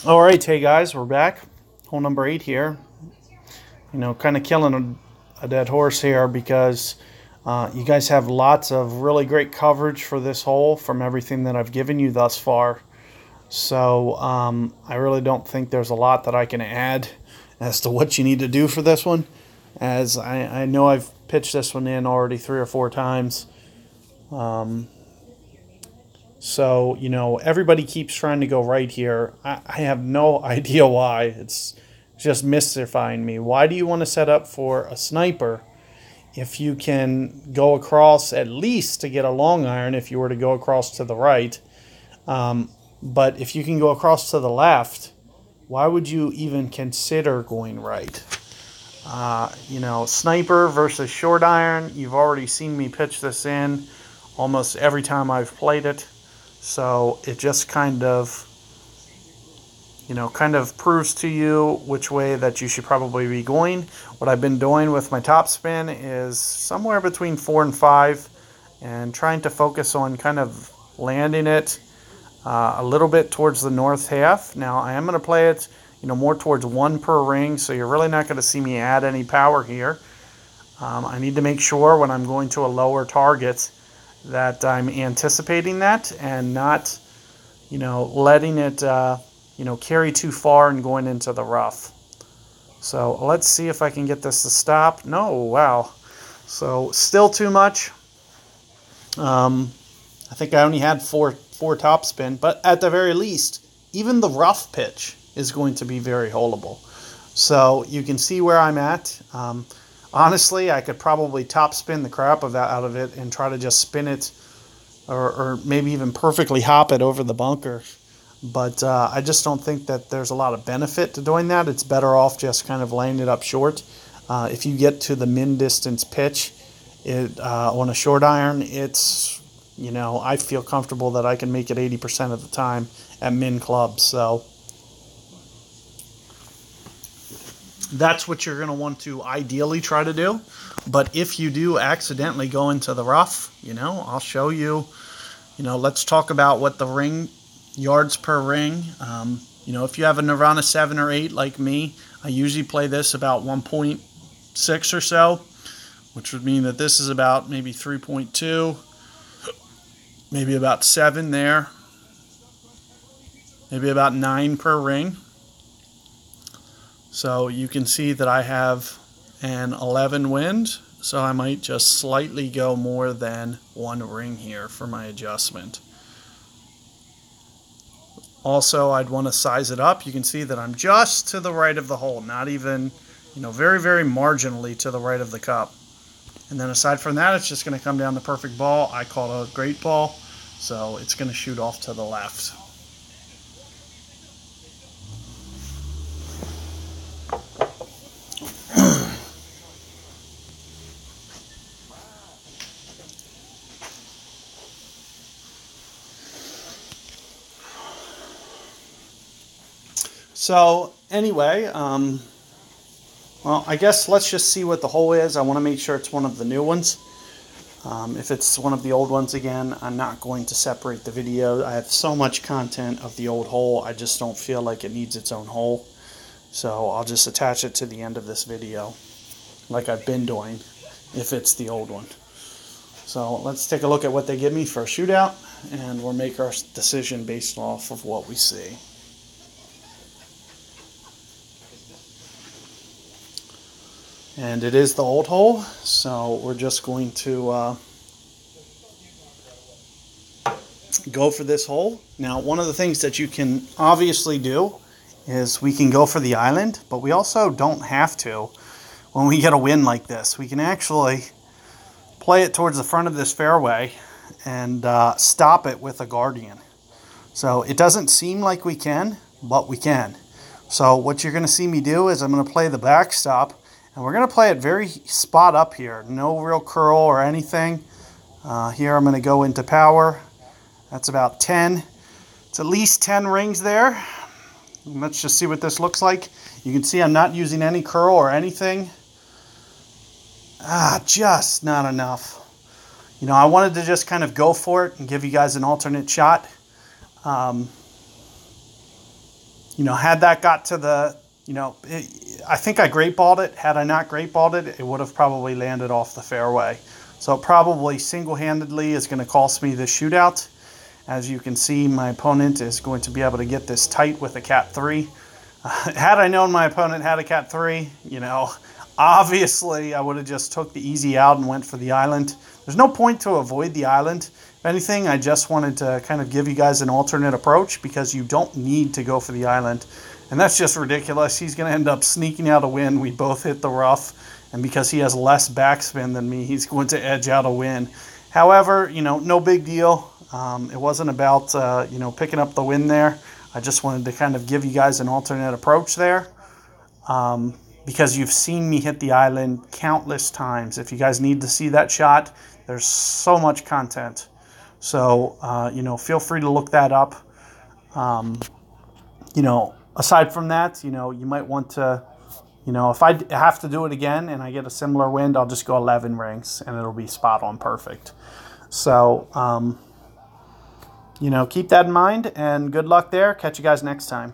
All right, hey guys, we're back. Hole number 8 here. Kind of killing a dead horse here because you guys have lots of really great coverage for this hole from everything that I've given you thus far. So I really don't think there's a lot that I can add as to what you need to do for this one, as I know I've pitched this one in already 3 or 4 times. So, everybody keeps trying to go right here. I have no idea why. It's just mystifying me. Why do you want to set up for a sniper if you can go across at least to get a long iron if you were to go across to the right? But if you can go across to the left, why would you even consider going right? Sniper versus short iron. You've already seen me pitch this in almost every time I've played it. So it just kind of proves to you which way that you should probably be going. What I've been doing with my topspin is somewhere between 4 and 5 and trying to focus on kind of landing it a little bit towards the north half. Now I am going to play it more towards 1 per ring, so you're really not going to see me add any power here. I need to make sure when I'm going to a lower target that I'm anticipating that and not, letting it, carry too far and going into the rough. So let's see if I can get this to stop. No, wow. So still too much. I think I only had four topspin, but at the very least, even the rough pitch is going to be very holeable. So you can see where I'm at. Honestly, I could probably topspin the crap out of it and try to just spin it or maybe even perfectly hop it over the bunker. But I just don't think that there's a lot of benefit to doing that. It's better off just kind of laying it up short. If you get to the min distance pitch on a short iron, it's, I feel comfortable that I can make it 80% of the time at min clubs. So that's what you're going to want to ideally try to do. But if you do accidentally go into the rough, I'll show you, let's talk about what the ring yards per ring. If you have a Nirvana 7 or 8 like me, I usually play this about 1.6 or so, which would mean that this is about maybe 3.2, maybe about 7 there, maybe about 9 per ring. So you can see that I have an 11 wind, so I might just slightly go more than 1 ring here for my adjustment. Also, I'd want to size it up. You can see that I'm just to the right of the hole, not even, very, very marginally to the right of the cup. And then aside from that, it's just going to come down the perfect ball. I call it a great ball, so it's going to shoot off to the left. So anyway, well, I guess let's just see what the hole is. I want to make sure it's one of the new ones. If it's one of the old ones again, I'm not going to separate the video. I have so much content of the old hole, I just don't feel like it needs its own hole. So I'll just attach it to the end of this video, like I've been doing, if it's the old one. So let's take a look at what they give me for a shootout, and we'll make our decision based off of what we see. And it is the old hole, so we're just going to go for this hole. Now, one of the things that you can obviously do is we can go for the island, but we also don't have to when we get a wind like this. We can actually play it towards the front of this fairway and stop it with a guardian. So it doesn't seem like we can, but we can. So what you're going to see me do is I'm going to play the backstop, and we're going to play it very spot up here. No real curl or anything. Here I'm going to go into power. That's about 10. It's at least 10 rings there. And let's just see what this looks like. You can see I'm not using any curl or anything. Just not enough. I wanted to just kind of go for it and give you guys an alternate shot. had that got to the, I think I great balled it. Had I not great balled it, it would have probably landed off the fairway. So it probably single-handedly is going to cost me this shootout. As you can see, my opponent is going to be able to get this tight with a cat 3. Had I known my opponent had a cat 3, obviously I would have just took the easy out and went for the island. There's no point to avoid the island. If anything, I just wanted to kind of give you guys an alternate approach because you don't need to go for the island. And that's just ridiculous. He's going to end up sneaking out a win. We both hit the rough. And because he has less backspin than me, he's going to edge out a win. However, no big deal. It wasn't about, picking up the win there. I just wanted to kind of give you guys an alternate approach there. Because you've seen me hit the island countless times. If you guys need to see that shot, there's so much content. So, feel free to look that up. Aside from that, you might want to, if I have to do it again and I get a similar wind, I'll just go 11 rings and it'll be spot on perfect. So, keep that in mind and good luck there. Catch you guys next time.